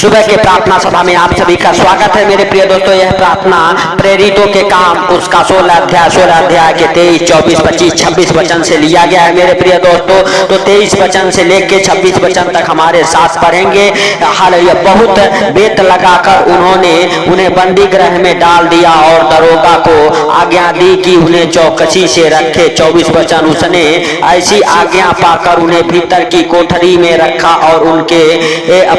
सुबह के प्रार्थना सभा में आप सभी का स्वागत है मेरे प्रिय दोस्तों। यह प्रार्थना प्रेरितों के काम उसका 16 अध्याय के 23, 24, 25, 26 वचन से लिया गया है मेरे प्रिय दोस्तों। तो 23 वचन से लेके 26 वचन तक हमारे साथ पढ़ेंगे। हालेलुया। बहुत बेत लगाकर उन्होंने उन्हें बंदी गृह में डाल दिया और दरोगा को आज्ञा दी कि उन्हें चौकसी से रखे। 24 वचन, उसने ऐसी आज्ञा पाकर उन्हें भीतर की कोठरी में रखा और उनके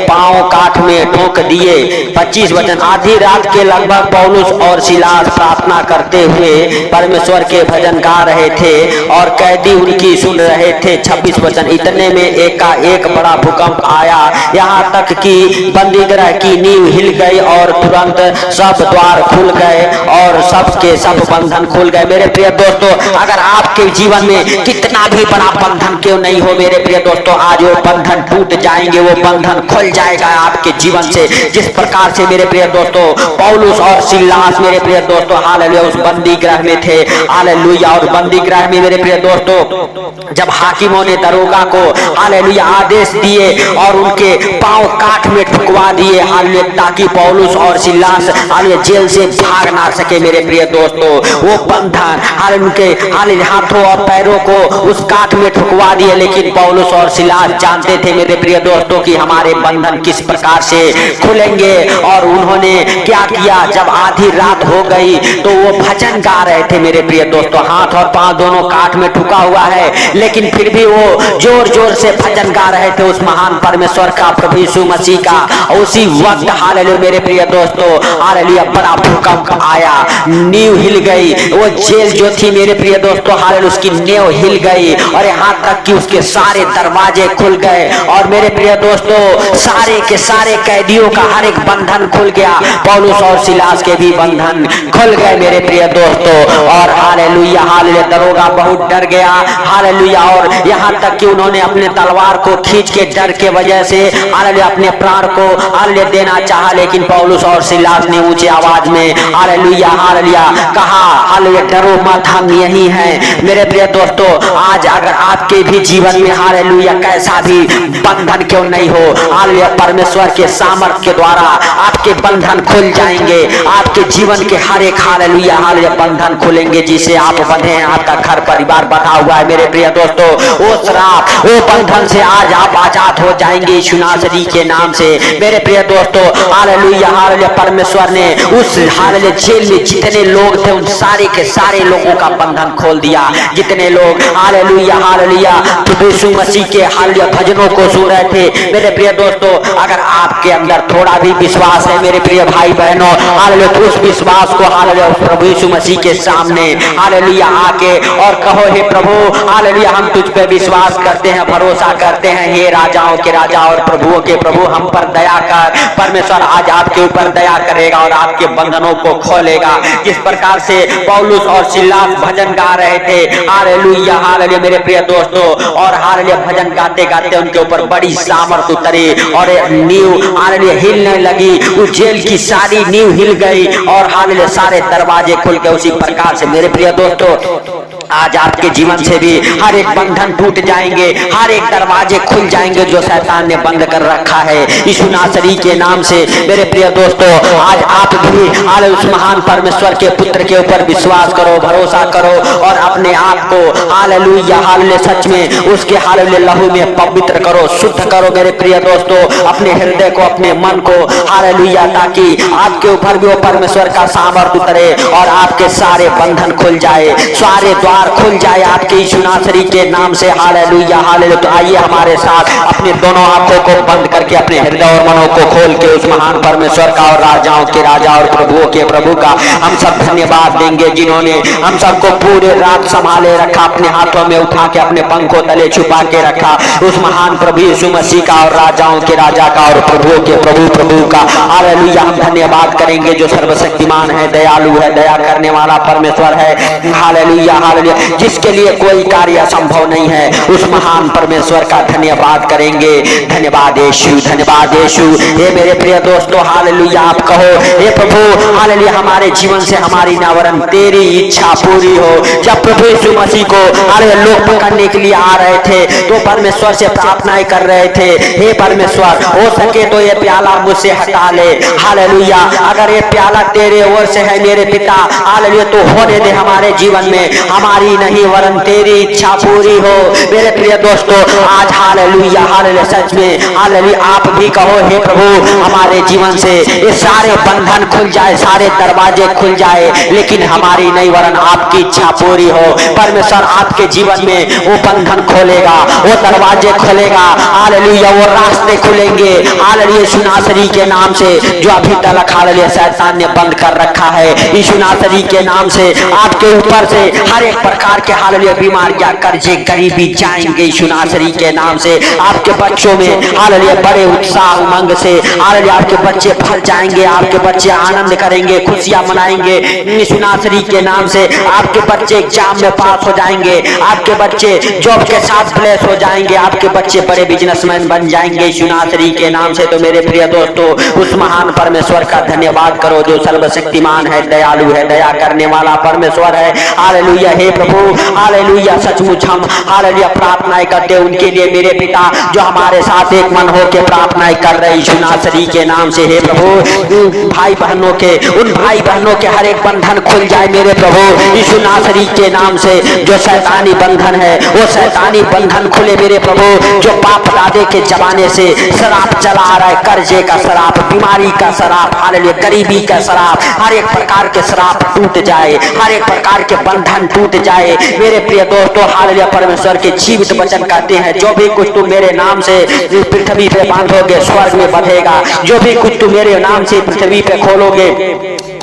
पांव काठ में ठोक दिए। 25 वचन, आधी रात के लगभग पौलुस और सिलास प्रार्थना करते हुए परमेश्वर के भजन गा रहे थे और कैदी उनकी सुन रहे थे। 26 वचन, इतने में एक बड़ा भूकंप आया, यहाँ तक कि बंदीगृह की नींव हिल गई और तुरंत सब द्वार खुल गए और सबके सब बंधन खुल गए। मेरे प्रिय दोस्तों, अगर आपके जीवन में कितना भी बड़ा बंधन क्यों नहीं हो मेरे प्रिय दोस्तों, आज वो बंधन टूट जाएंगे, वो बंधन खुल जाएगा आपके जीवन से। जिस प्रकार से मेरे प्रिय दोस्तों पौलुस और सिलास मेरे प्रिय दोस्तों हालेलुया उस बंदी गृह में थे। हालेलुया। और बंदी गृह में मेरे प्रिय दोस्तों जब हाकिमों ने दरोगा को हालेलुया आदेश दिए और उनके पांव काठ में ठुकवा दिए हालेलुया, ताकि पौलुस और सिलास हालेलुया जेल से भाग ना सके मेरे प्रिय दोस्तों, वो बंधन हालेलुया उनके हालेलुया हाथों और पैरों को उस काठ में ठुकवा दिए। लेकिन पौलुस और सिलास जानते थे मेरे प्रिय दोस्तों कि हमारे बंधन किस प्रकार से खुलेंगे। और उन्होंने क्या किया, जब आधी रात हो गई तो वो भजन गा रहे थे मेरे प्रिय दोस्तों। हाथ और पांव दोनों काठ में ठुका हुआ है, लेकिन फिर भी वो जोर जोर से भजन गा रहे थे उस महान परमेश्वर का, प्रभु यीशु मसीह का। उसी वक्त हालेलुया मेरे प्रिय दोस्तों हालेलुया बड़ा भूकंप आया, नींव हिल गई। वो जेल जो थी मेरे प्रिय दोस्तों हालेलुया उसकी नींव हिल गई और यहाँ तक कि उसके सारे दरवाजे खुल गए। और मेरे प्रिय दोस्तों सारे के सारे कैदियों का हर एक बंधन खुल गया। पौलुस और सिलास के भी बंधन खुल गए मेरे प्रिय दोस्तों। और हालेलुया हालेलुया दरोगा बहुत डर गया हालेलुया, और यहाँ तक कि उन्होंने अपने तलवार को खींच के डर के वजह से हालेलुया अपने प्राण को हालेलुया देना चाहा। लेकिन पौलुस और सिलास ने ऊंचे आवाज में हालेलुया हालेलुया कहा, हालेलुया डरो मत, हम यही हैं। मेरे प्रिय दोस्तों आज अगर आपके भी जीवन में हालेलुया कैसा भी बंधन क्यों नहीं हो, हालेलुया परमेश्वर के सामर्थ्य के द्वारा आपके बंधन खुल जाएंगे। आपके जीवन के हर एक हालेलुया हालेलुया बंधन खुलेंगे जिसे आप बंधे हैं, आपका घर परिवार बंधा हुआ है मेरे प्रिय दोस्तों। वो श्राप वो बंधन से आज आप आजाद हो जाएंगे यीशु नासरी के नाम से। मेरे प्रिय दोस्तों हालेलुया हालेलुया परमेश्वर ने उस हालेलुया जेल में जितने लोग थे उन सारे के सारे लोगों का बंधन खोल दिया। जितने लोग हालेलुया हालेलुया यीशु मसीह के हालेलुया भजनों को सुन रहे थे मेरे प्रिय दोस्तों, अगर आपके अंदर थोड़ा भी विश्वास है मेरे प्रिय भाई बहनों हालेलुया तो उस विश्वास को हालेलुया प्रभु यीशु मसीह के सामने हालेलुया आके और कहो, हे प्रभु हालेलुया हम तुझ पे विश्वास करते हैं, भरोसा करते हैं। हे राजाओं के राजा और प्रभुओं के प्रभु हम पर दया कर। परमेश्वर आज आपके ऊपर दया करेगा और आपके बंधनों को खोलेगा। जिस प्रकार से पौलुस और सिलास भजन गा रहे थे हालेलुया हालेलुया मेरे प्रिय दोस्तों, और हालेलुया भजन गाते गाते उनके ऊपर बड़ी सामर्थ उतरी और नींव हालेलुया हिलने लगी। उस जेल की सारी नींव हिल गई और हालेलुया सारे दरवाजे खुल गए। उसी प्रकार से मेरे प्रिय दोस्तों आज आपके जीवन से भी हर एक बंधन टूट जाएंगे, हर एक दरवाजे खुल जाएंगे जो शैतान ने बंद कर रखा है यीशु नासरी के नाम से। मेरे प्रिय दोस्तों आज आप भी हालेलुया उस महान परमेश्वर के पुत्र के ऊपर विश्वास करो, भरोसा करो और अपने आप को हालेलुया हालेलुया सच में उसके हालेलुया लहू में पवित्र करो, शुद्ध करो मेरे प्रिय दोस्तों अपने हृदय को, अपने मन को हालेलुया, ताकि आपके ऊपर भी वो परमेश्वर का सामर्थ उतरे और आपके सारे बंधन खुल जाए, सारे द्वार खुल जाए आपके यीशु नासरी के नाम से। Hallelujah hallelujah. तो आइए हमारे साथ अपने दोनों आंखों को बंद करके अपने हृदय और मनों को खोल के उस महान परमेश्वर का और राजाओं के राजा और प्रभुओं के प्रभु का हम सब धन्यवाद देंगे, जिन्होंने हम सबको पूरे रात संभाले रखा, अपने हाथों में उठा के अपने पंखों तले छुपा के रखा। उस महान प्रभु यीशु मसीह का और राजाओं के राजा का और प्रभुओं के प्रभु का हालेलुया हम धन्यवाद करेंगे, जो सर्वशक्तिमान है, दयालु है, दया करने वाला परमेश्वर है। हालेलुया हालेलुया हालेलुया, जिसके लिए कोई कार्य असंभव नहीं है, उस महान परमेश्वर का धन्यवाद करेंगे। धन्यवाद यीशु, धन्यवाद यीशु। हे मेरे प्रिय दोस्तों हालेलुया, आप कहो हे प्रभु हालेलुया, हमारे जीवन से हमारी नावरण तेरी इच्छा पूरी हो। जब प्रभु यीशु मसीह को हालेलुया लोग पकड़ने के लिए आ रहे थे तो परमेश्वर से प्रार्थनाएं कर रहे थे, हे परमेश्वर हो सके तो ये प्याला मुझसे हटा ले। हालेलुया, अगर ये प्याला तेरे ओर से है मेरे पिता हालेलुया, तो होने दे हमारे जीवन में, हमारी नहीं वरन तेरी इच्छा पूरी हो। मेरे प्रिय दोस्तों आज हालेलुया हालेलुया सच में हालेलुया आप भी कहो हे प्रभु हमारे जीवन से ये सारे बंधन खुल जाए, सारे दरवाजे खुल जाए, लेकिन हमारी नहीं वरन आपकी इच्छा पूरी हो। परमेश्वर आपके जीवन में वो बंधन खोलेगा, वो दरवाजे खोलेगा हालेलुया, वो रास्ते खुलेंगे हालेलुया यीशु नासरी के नाम से। जो अभी तक हालेलुया शैतान ने बंद कर रखा है, यीशु नासरी के नाम से आपके ऊपर से हर एक प्रकार के हालेलुया बीमारियां, कर्जे, गरीबी जाएंगे यीशु नासरी के नाम से। आपके बच्चों में हालेलुया बड़े उत्साह उमंग से हालेलुया आपके बच्चे भर जाएंगे, आपके बच्चे आनंद करेंगे, खुशियां मनाएंगे यीशु नासरी के नाम से। आपके बच्चे एग्जाम में पास हो जाएंगे, आपके बच्चे जॉब के साथ ब्लेस हो जाएंगे, आपके बच्चे बड़े बिजनेसमैन बन जाएंगे यीशु नासरी के नाम से। तो मेरे प्रिय दोस्तों उस महान परमेश्वर का धन्यवाद करो जो सर्वशक्तिमान है, दयालु है, दया करने वाला परमेश्वर है। हालेलुया, हे प्रभु हालेलुया, सचमुच हम हालेलुया प्रार्थनाएं करते उनके लिए मेरे पिता जो हमारे साथ एक मन होकर प्रार्थनाएं कर रहे यीशु नासरी के नाम से। हे प्रभु भाई बहनों के, उन भाई बहनों के हर एक बंधन खुल जाए मेरे प्रभु यीशु नासरी के नाम से। जो शैतानी बंधन है वो शैतानी बंधन खुले मेरे प्रभु। जो बाप दादे के जमाने से शराब चला रहा है, कर्जे का शराब, बीमारी का शराब, हालेलुया गरीबी का शराब, हर एक प्रकार के शराब टूट जाए, हर एक प्रकार के बंधन टूट जाए मेरे प्रिय दोस्तों। हालेलुया परमेश्वर के जीवित वचन कहते हैं जो भी कुछ तुम मेरे नाम से पृथ्वी पे बांधोगे स्वर्ग में बढ़ेगा, जो भी कुछ तुम मेरे नाम से पृथ्वी पे खोलोगे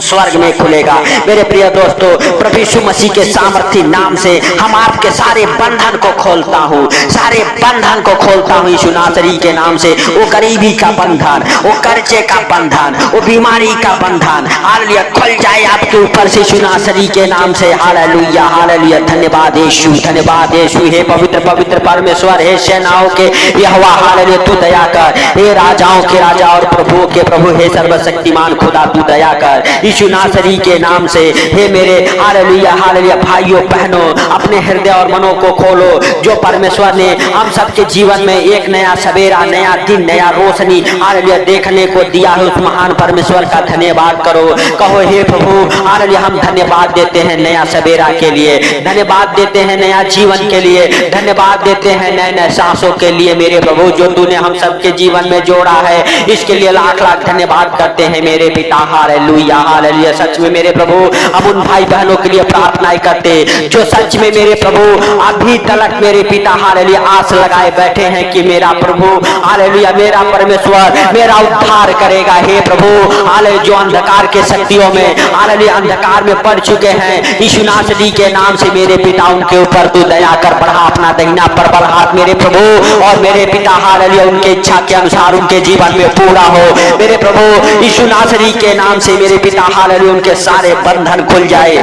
स्वर्ग में खुलेगा। मेरे प्रिय दोस्तों प्रभु यीशु मसीह के सामर्थ्य नाम से हम आपके सारे बंधन को खोलता हूँ, सारे बंधन को खोलता हूँ यीशु नासरी के नाम से। वो गरीबी का बंधन, वो कर्जे का बंधन, वो बीमारी का बंधन हालेलुया खुल जाए आपके ऊपर से यीशु नासरी के नाम से। हालेलुया हालेलुया, धन्यवाद यीशु, धन्यवाद यीशु। हे पवित्र पवित्र परमेश्वर, हे सेनाओं के यहोवा हालेलुया तू दया कर। हे राजाओं के राजा और प्रभुओं के प्रभु, हे सर्वशक्तिमान खुदा तू दया कर यीशु नासरी के नाम से। हे मेरे हालेलुया हालेलुया भाइयों बहनों अपने हृदय और मनों को खोलो। जो परमेश्वर ने हम सबके जीवन में एक नया सवेरा, नया दिन, नया रोशनी हालेलुया देखने को दिया है, उस महान परमेश्वर का धन्यवाद करो। कहो हे प्रभु हालेलुया हम धन्यवाद देते हैं नया सवेरा के लिए, धन्यवाद देते हैं नया जीवन के लिए, धन्यवाद देते हैं नए नए सांसों के लिए मेरे प्रभु जो तूने हम सबके जीवन में जोड़ा है। इसके लिए लाख लाख धन्यवाद करते हैं मेरे पिता। हालेलुया हालेलुया, सच में मेरे प्रभु हम उन भाई बहनों के लिए प्रार्थनाएं करते जो सच में मेरे प्रभु अभी तक मेरे पिता हालेलुया आस लगाए बैठे हैं कि मेरा प्रभु हालेलुया मेरा परमेश्वर मेरा उद्धार करेगा। हे प्रभु हालेलुया जो अंधकार के शक्तियों में हालेलुया अंधकार में पड़ चुके हैं यीशु नासरी के नाम से मेरे पिता उनके ऊपर तू दया कर, बढ़ा अपना दहिना प्रबल हाथ मेरे प्रभु, और मेरे पिता हालेलुया उनके इच्छा के अनुसार उनके जीवन में पूरा हो मेरे प्रभु यीशु नासरी के नाम से। मेरे पिता हालेलुया उनके सारे बंधन खुल जाए,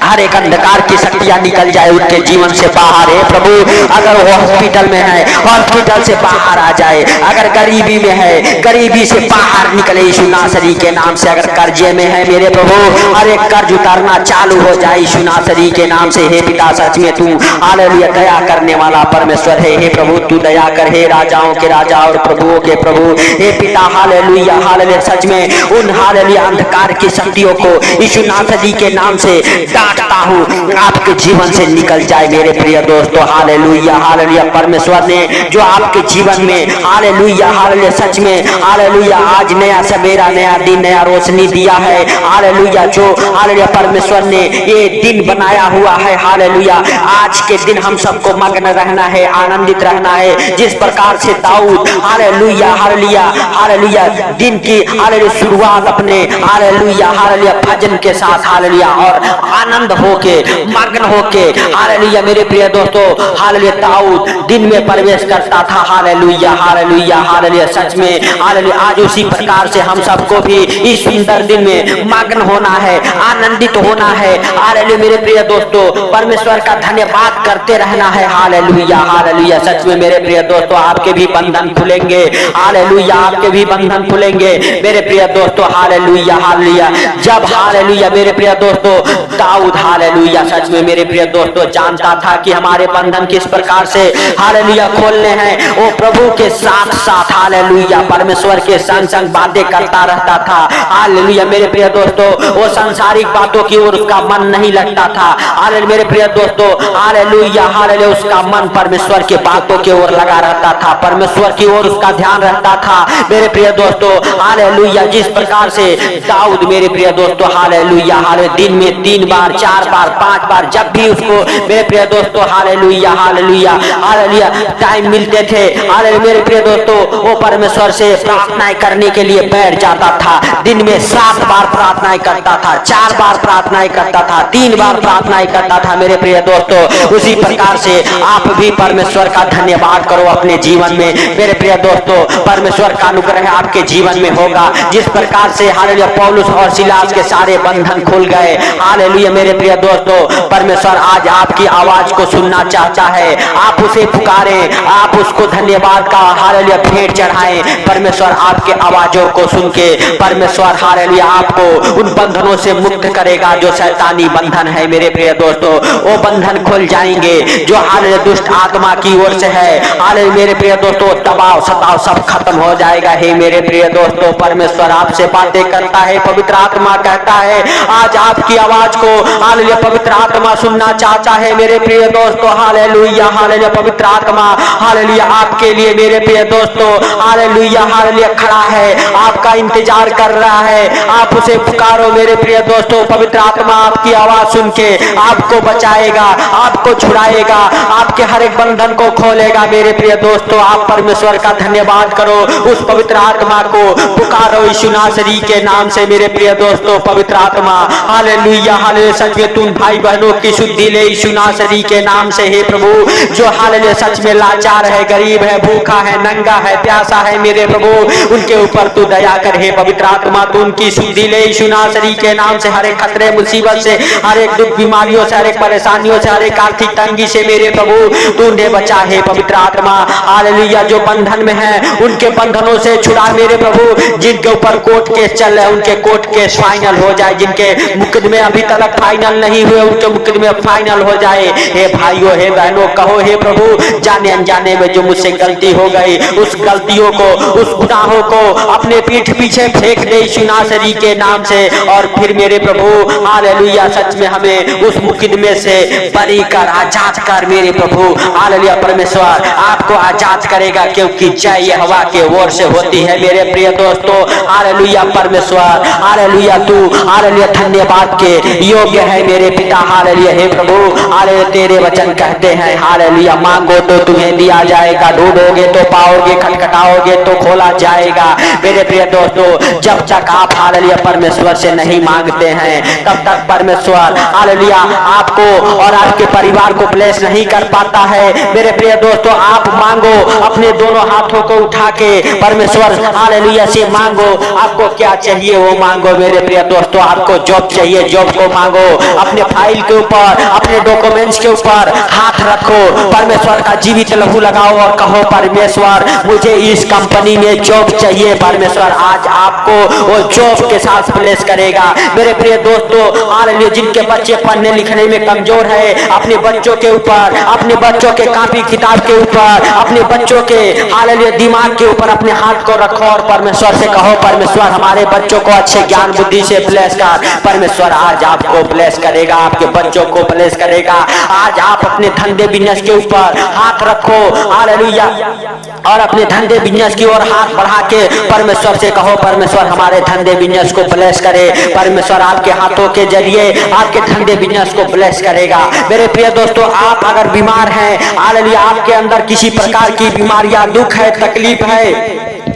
हर एक अंधकार की शक्तियां निकल जाए उनके जीवन से बाहर। है प्रभु अगर वो हॉस्पिटल में है हॉस्पिटल से बाहर आ जाए, अगर गरीबी में है गरीबी से बाहर निकले यीशु नासरी के नाम से। अगर कर्जे में है मेरे प्रभु हर एक कर्ज उतारना चालू हो जाए यीशु नासरी के नाम से। हे पिता सच में तू हालेलुया दया करने वाला परमेश्वर है। हे प्रभु तू दया कर, हे राजाओं के राजा और प्रभुओं के प्रभु। हे पिता हालेलुया हालेलुया सच में उन हालेलुया अंधकार की शक्तियों को यीशु नासरी के नाम से डांटता हूँ, आपके जीवन से निकल जाए मेरे प्रिय दोस्तों। हालेलुया हालेलुया परमेश्वर ने जो आपके जीवन में हालेलुया हालेलुया सच में हालेलुया आज नया सवेरा, नया दिन, नया रोशनी दिया है। हालेलुया जो हालेलुया परमेश्वर ने ये दिन बनाया हुआ है हालेलुया, आज के दिन हम सबको मग्न रहना है, आनंदित रहना है। जिस प्रकार से दाऊद हालेलुया हालेलुया हालेलुया दिन की हालेलुया शुरुआत अपने हालेलुया हालेलुया भजन के साथ हालेलुया और आनंद आनंद होके, मग्न होके, हालेलुया मेरे प्रिय दोस्तों, हालेलुया दाऊद दिन में प्रवेश करता था। हालेलुया हालेलुया हालेलुया, सच में हालेलुया। आज उसी प्रकार से हम सबको भी इस सुंदर दिन में मग्न होना है, आनंदित होना है। हालेलुया मेरे प्रिय दोस्तों, परमेश्वर का धन्यवाद करते रहना है। हालेलुया हालेलुया, सच में मेरे प्रिय दोस्तों आपके भी बंधन खुलेंगे। हालेलुया आपके भी बंधन खुलेंगे मेरे प्रिय दोस्तों। हालेलुया हालेलुया, जब हालेलुया मेरे प्रिय दोस्तों दाऊद हालेलुया सच में मेरे प्रिय दोस्तों जानता था कि हमारे बंधन किस प्रकार से हालेलुया खोलने हैं, वो प्रभु के साथ साथ हालेलुया परमेश्वर के संग संग बातें करता रहता था। हालेलुया मेरे प्रिय दोस्तों, वो सांसारिक बातों की ओर उसका मन नहीं लगता था। हालेलुया मेरे प्रिय दोस्तों, हालेलुया हालेलुया, उसका मन परमेश्वर के बातों की ओर लगा रहता था, परमेश्वर की ओर उसका ध्यान रहता था मेरे प्रिय दोस्तों। हालेलुया जिस प्रकार से दाऊद मेरे प्रिय दोस्तों हालेलुया हालेलुया दिन में 3 बार 4 बार 5 बार जब भी उसको मेरे प्रिय दोस्तों हालेलुया हालेलुया हालेलुया टाइम मिलते थे, हालेलुया मेरे प्रिय दोस्तों वो परमेश्वर से प्रार्थनाएं करने के लिए बैठ जाता था। दिन में 7 बार प्रार्थनाएं करता था, 4 बार प्रार्थनाएं करता था, 3 बार प्रार्थनाएं करता था मेरे प्रिय दोस्तों। उसी प्रकार से आप भी परमेश्वर का धन्यवाद करो अपने जीवन में मेरे प्रिय दोस्तों। परमेश्वर का अनुग्रह आपके जीवन में होगा। जिस प्रकार से हालेलुया पौलुस और सिलास के सारे बंधन खुल गए, हालेलुया मेरे प्रिय दोस्तों, परमेश्वर आज आपकी आवाज को सुनना चाहता है। आप उसे पुकारें, आप उसको धन्यवाद का हालेलुया भेंट चढ़ाएं। परमेश्वर आपके आवाजों को सुन के परमेश्वर हालेलुया आपको उन बंधनों से मुक्त करेगा जो शैतानी बंधन है मेरे प्रिय दोस्तों। वो बंधन खुल जाएंगे जो हालेलुया दुष्ट आत्मा की ओर से है। हालेलुया मेरे प्रिय दोस्तों, दबाव सताव सब खत्म हो जाएगा। हे मेरे प्रिय दोस्तों, परमेश्वर आपसे बातें करता है, पवित्र आत्मा कहता है आज आपकी आवाज को हालेलुया पवित्र आत्मा सुनना चाहता है मेरे प्रिय दोस्तों। हालेलुया हालेलुया पवित्र आत्मा हालेलुया आपके लिए मेरे प्रिय दोस्तों हालेलुया हालेलुया खड़ा है, आपका इंतजार कर रहा है। आप उसे पुकारो मेरे प्रिय दोस्तों। पवित्र आत्मा आपकी आवाज सुन के आपको बचाएगा, आपको छुड़ाएगा, आपके हर एक बंधन को खोलेगा मेरे प्रिय दोस्तों। आप परमेश्वर का धन्यवाद करो, उस पवित्र आत्मा को पुकारो यीशु नासरी के नाम से मेरे प्रिय दोस्तों। पवित्र आत्मा हालेलुया हालेलुया सच में तुम भाई बहनों की शुद्धि ले यीशु नासरी के नाम से। हे प्रभु, जो हालेलुया सच में लाचार है, गरीब है, भूखा है, नंगा है, प्यासा है मेरे प्रभु, उनके ऊपर तू दया कर। हे पवित्र आत्मा तू उनकी शुद्धि ले यीशु नासरी के नाम से। हर एक खतरे मुसीबत से, हर एक दुख बीमारियों से, हर एक परेशानियों से, हर एक आर्थिक तंगी से मेरे प्रभु तू उन्हें बचा। हे पवित्र आत्मा हालेलुया जो बंधन में है उनके बंधनों से छुड़ा मेरे प्रभु। जिनके ऊपर कोर्ट केस चल रहे उनके कोर्ट केस फाइनल हो जाए, जिनके मुकदमे अभी तक फाइनल नहीं हुए उनके मुकदमे फाइनल हो जाए। हे भाइयों हे बहनों कहो हे प्रभु, जाने अनजाने में जो मुझसे गलती हो गई उस गलतियों को, उस गुनाहों को अपने पीठ पीछे फेंक दे यीशु नासरी के नाम से। और फिर मेरे प्रभु हालेलुया सच में हमें उस मुकदमे से बरी कर, आजाद कर मेरे प्रभु। हालेलुया परमेश्वर आपको आजाद करेगा क्योंकि जय यहोवा के ओर से होती है मेरे प्रिय दोस्तों। हालेलुया परमेश्वर हालेलुया तू हालेलुया धन्यवाद के योग्य है मेरे पिता। हालेलुया हे प्रभु हालेलुया तेरे वचन कहते हैं हालेलुया मांगो तो तुम्हें दिया जाएगा, ढूंढोगे तो पाओगे, खटखटाओगे तो खोला जाएगा। मेरे प्रिय दोस्तों जब तक आप हालेलुया परमेश्वर से नहीं मांगते हैं तब तक परमेश्वर हालेलुया आपको और आपके परिवार को ब्लेस नहीं कर पाता है। मेरे प्रिय दोस्तों आप मांगो, अपने दोनों हाथों को उठा के परमेश्वर हालेलुया से मांगो। आपको क्या चाहिए वो मांगो मेरे प्रिय दोस्तों। आपको जॉब चाहिए, जॉब को मांगो। अपने फाइल के ऊपर, अपने डॉक्यूमेंट्स के ऊपर हाथ रखो, परमेश्वर का जीवित लहू लगाओ और कहो परमेश्वर मुझे इस कंपनी में जॉब चाहिए। परमेश्वर आज आपको वो जॉब के साथ ब्लेस करेगा मेरे प्रिय दोस्तों। हालेलुया जिनके बच्चे पढ़ने लिखने में कमजोर है अपने बच्चों के ऊपर, अपने बच्चों के कॉपी किताब के ऊपर, अपने बच्चों के हालेलुया दिमाग के ऊपर अपने हाथ को रखो और परमेश्वर से कहो परमेश्वर हमारे बच्चों को अच्छे ज्ञान बुद्धि से ब्लेस कर। परमेश्वर आज आपको ब्लेस करेगा, आपके बच्चों को ब्लेस करेगा। आज आप अपने धंधे बिजनेस के ऊपर हाथ रखो हालेलुया और अपने धंधे बिजनेस की ओर हाथ बढ़ा के परमेश्वर से कहो परमेश्वर हमारे धंधे बिजनेस को ब्लेस करे। परमेश्वर आपके हाथों के जरिए आपके धंधे बिजनेस को ब्लेस करेगा। मेरे प्रिय दोस्तों आप अगर बीमार हैं हालेलुया, आपके अंदर किसी प्रकार की बीमारियां, दुख है, तकलीफ है,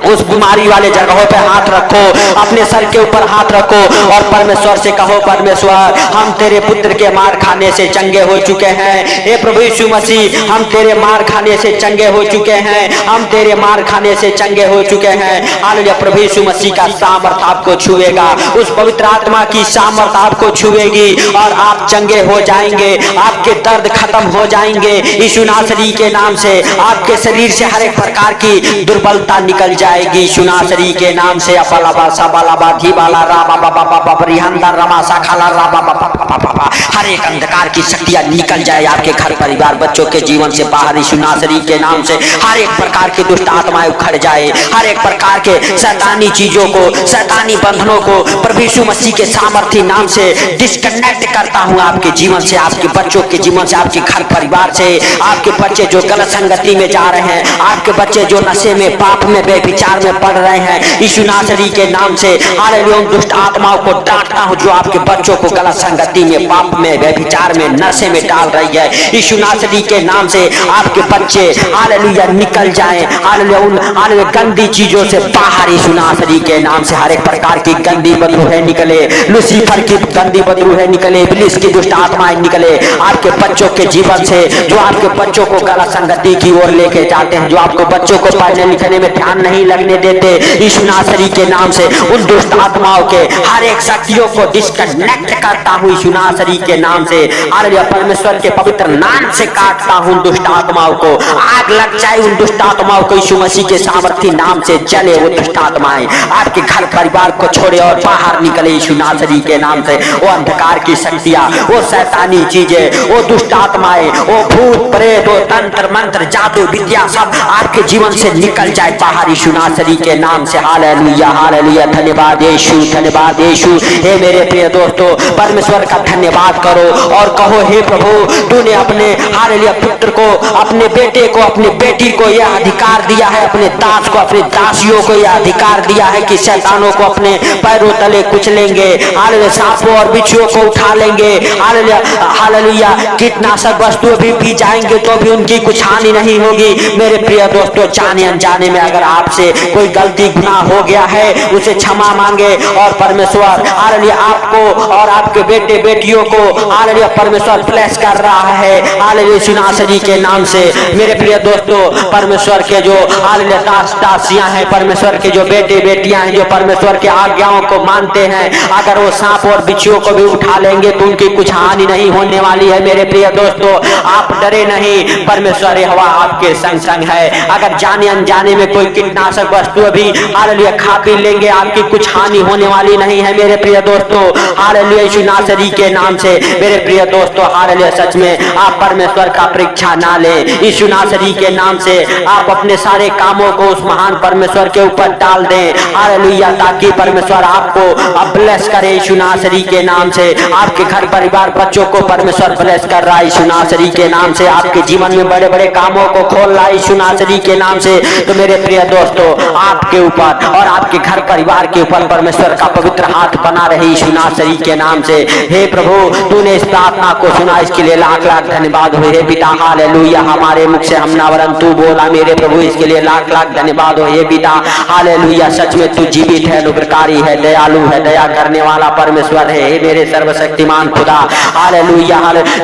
उस बीमारी वाले जगहों पे हाथ रखो, अपने सर के ऊपर हाथ रखो और परमेश्वर से कहो, परमेश्वर हम तेरे पुत्र के मार खाने से चंगे हो चुके हैं। हे प्रभु यीशु मसीह, हम तेरे मार खाने से चंगे हो चुके हैं, हम तेरे मार खाने से चंगे हो चुके हैं। हालेलुया। प्रभु यीशु मसीह का सामर्थ आपको छुएगा, उस पवित्र आत्मा की सामर्थ आपको छुएगी और आप चंगे हो जाएंगे, आपके दर्द खत्म हो जाएंगे। यीशु नासरी के नाम से आपके शरीर से हर एक प्रकार की दुर्बलता निकल जाएगी। यीशु नासरी के नाम से अपलाबा सबलाबा धीबाला राबा बाबा बाबा रिहंदा रमा साखाला राबा बाबा बाबा, हर एक अंधकार की शक्तियां निकल जाए आपके घर परिवार बच्चों के जीवन से बाहर। यीशु नासरी के नाम से हर एक प्रकार की दुष्ट आत्माएं उखड़ जाए, हर एक प्रकार के शैतानी चीजों को, शैतानी बंधनों को प्रभु यीशु मसीह के सामर्थी नाम से डिस्कनेक्ट करता हूं आपके जीवन से, आपके बच्चों के जीवन से, आपके घर परिवार से। आपके बच्चे जो गलत संगति में जा रहे हैं, आपके बच्चे जो नशे में, पाप में, बेविचार में पड़ रहे हैं, यीशु नासरी के नाम से हालेलुया दुष्ट आत्माओं को डांटता हूं जो आपके बच्चों को गलत संगति में, पाप में, बेविचार में, नशे में डाल रही है। यीशु नासरी के नाम से आपके बच्चे हालेलुया निकल जाएं, हालेलुया उन हालेलुया गंदी चीजों से बाहर। यीशु नासरी के नाम से हर एक प्रकार की गंदी बदबू निकले, लूसीफर की गंदी बदबू निकले, इब्लीस की दुष्ट आत्माएं निकले आपके बच्चों के जीवन से, जो आपके बच्चों को गलत संगति की ओर लेके जाते हैं, जो आपको बच्चों को पढ़ने लिखने में ध्यान नहीं लगने देते। यीशु नासरी के नाम से उन दुष्ट आत्माओं के हर एक शक्तियों को डिस्कनेक्ट करता हूं यीशु नासरी के नाम से। हालेलुया परमेश्वर के पवित्र नाम से काटता हूं दुष्ट आत्माओं को, आग लग जाए उन दुष्ट आत्माओं को यीशु मसीह के सामर्थी नाम से। जले वो दुष्ट आत्माएं आपके घर परिवार को छोड़े और बाहर निकले यीशु नासरी के नाम से। वो अंधकार की शक्तियां, वो शैतानी चीजें, वो दुष्ट आत्माएं, वो भूत प्रेत, वो तंत्र मंत्र जादू विद्या सब आपके जीवन से निकल जाए बाहर यीशु नासरी के नाम से। Hallelujah hallelujah. धन्यवाद यीशु, धन्यवाद यीशु। हे मेरे प्रिय दोस्तों, परमेश्वर का धन्यवाद करो और कहो, हे प्रभु तूने अपने हालेलुया पुत्र को, अपने बेटे को, अपनी बेटी को यह अधिकार दिया है, अपने दास को, अपनी दासियों को यह अधिकार दिया है कि शैतानों को अपने पैरों तले कुचलेंगे, हालेलुया सांपों और बिच्छुओं को उठा लेंगे, हालेलुया हालेलुया कीटनाशक वस्तुएं भी पी जाएंगे तो भी उनकी कुछ हानि नहीं होगी। मेरे प्रिय दोस्तों, जाने अनजाने में अगर आपसे कोई गलती गुनाह हो गया है उसे क्षमा मांगे और परमेश्वर हालेलुया आपको और आपके बेटे बेटियों को हालेलुया परमेश्वर ब्लेस कर रहा है हालेलुया यीशु नासरी के नाम से। मेरे प्रिय दोस्तों, परमेश्वर के जो हालेलुया दास दासियां हैं, परमेश्वर के जो बेटे बेटियां हैं जो परमेश्वर के आज्ञाओं को मानते हैं, अगर वो सांप और बिच्छुओं को भी उठा लेंगे तो उनकी कुछ हानि नहीं होने वाली है। मेरे प्रिय दोस्तों, आप डरे नहीं, परमेश्वर यहोवा आपके संग संग है। अगर जाने अनजाने में कोई कीटनाशक वस्तु भी हालेलुया खा पी लेंगे, आपकी कुछ हानि होने वाली नहीं है। मेरे प्रिय दोस्तों, हालेलुया यीशु नासरी के नाम से। मेरे प्रिय दोस्तों, हालेलुया सच में आप परमेश्वर का परीक्षा ना लें। यीशु नासरी के नाम से आप अपने सारे कामों को उस महान परमेश्वर के ऊपर डाल दें हालेलुया, ताकि परमेश्वर आपको ब्लेस करे यीशु नासरी के नाम से। आपके घर परिवार बच्चों को परमेश्वर ब्लेस कर रहा है यीशु नासरी के नाम से। आपके जीवन में बड़े बड़े कामों को खोल रहा है यीशु नासरी के नाम से। तो मेरे प्रिय दोस्तों, आपके ऊपर और आपके घर परिवार के ऊपर परमेश्वर का पवित्र हाथ बना रहे यीशु नासरी के नाम से। हे प्रभु, तूने इस प्रार्थना को सुना, इसके लिए लाख लाख धन्यवाद हो। हे पिता हालेलुया, हमारे मुख से हम ना वरन तू बोला मेरे प्रभु, इसके लिए लाख लाख धन्यवाद हो। हे पिता हालेलुया, सच में तू जीवित है, अनुग्रहकारी है, दयालु है, दया करने वाला परमेश्वर है। हे मेरे सर्वशक्तिमान खुदा हालेलुया।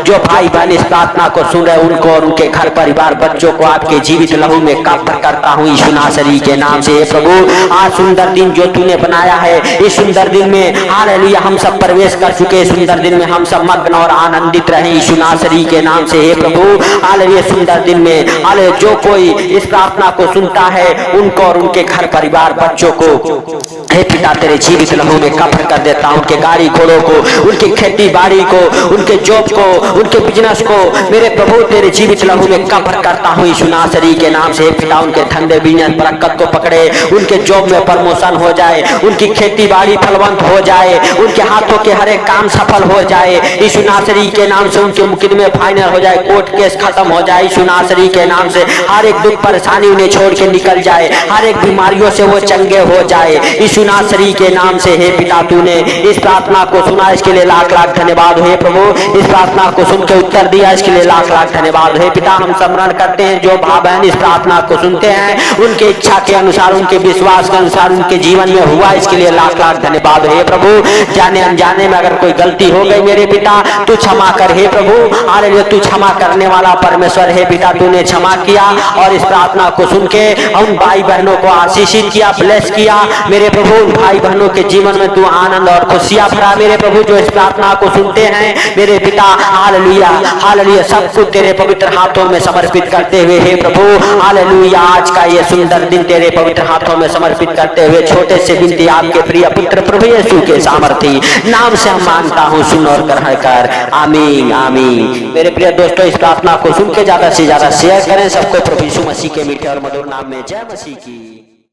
जो भाई बहन इस प्रार्थना को सुन रहे उनको और उनके घर परिवार बच्चों को आपके जीवित लहू में कब्र करता हूँ यीशु नासरी के नाम से। हे प्रभु, आज सुंदर दिन जो तूने बनाया है, इस सुंदर दिन में हालेलुया हम सब प्रवेश कर चुके। इस सुंदर दिन में हम सब मग्न और आनंदित रहे यीशु नासरी के नाम से। हे प्रभु हालेलुया, सुंदर दिन में हालेलुया जो कोई इस प्रार्थना को सुनता है उनको और उनके घर परिवार बच्चों को हे पिता तेरे जीवित लहू में कब्र कर देता हूं। उनके गाड़ी घोड़ों को, उनकी खेती बाड़ी को, उनके जॉब को, उनके बिजनेस को मेरे प्रभु तेरे जीवित लहू में कब्र करता हूं यीशु नासरी के नाम से। पिता उनके धंधे बिजनेस बरकत को पकड़े, उनके जॉब में प्रमोशन हो जाए, उनकी खेती बाड़ी फलवंत हो जाए, उनके हाथों के हर एक काम सफल हो जाए यीशु नासरी के नाम से। उनके मुकदमे फाइनल हो जाए, कोर्ट केस खत्म हो जाए यीशु नासरी के नाम से। हर एक दुख परेशानी उन्हें छोड़ के निकल जाए, हर एक बीमारियों से वो चंगे हो जाए यीशु नासरी के नाम से। हे पिता तूने इस प्रार्थना को सुना, इसके लिए लाख लाख धन्यवाद हो। हे प्रभु, इस प्रार्थना को सुन के उत्तर दिया, इसके लिए लाख लाख धन्यवाद। हे पिता, हम स्मरण करते हैं जो भाई बहन इस प्रार्थना को सुनते हैं उनके इच्छा इच्छा के अनुसार, उनके विश्वास के अनुसार उनके जीवन में हुआ, इसके लिए लाख लाख धन्यवाद। हे प्रभु, जाने अनजाने में अगर कोई गलती हो गई मेरे पिता, तू क्षमा कर हे प्रभु। हालेलुया, तू क्षमा करने वाला परमेश्वर है पिता, तूने क्षमा किया और इस प्रार्थना को सुन के उन भाई बहनों को आशीषित किया, ब्लेस किया मेरे प्रभु। उन भाई बहनों के जीवन में तू आनंद और खुशियां भरा मेरे प्रभु, जो इस प्रार्थना को सुनते हैं मेरे पिता। हालेलुया, हालेलुया, सब कुछ तेरे पवित्र हाथों में समर्पित करते हुए हे प्रभु, हालेलुया, आज का ये सुंदर दिन तेरे पवित्र हाथों में समर्पित करते हुए छोटे से विनती आपके प्रिय पुत्र प्रभु यीशु के सामर्थी नाम से हम मांगता हूँ, सुन और ग्रहण कर, आमीन आमीन। मेरे प्रिय दोस्तों, इस प्रार्थना को सुन के ज्यादा से ज्यादा शेयर करें सबको प्रभु यीशु मसीह के मीठे और मधुर नाम में। जय मसीह की।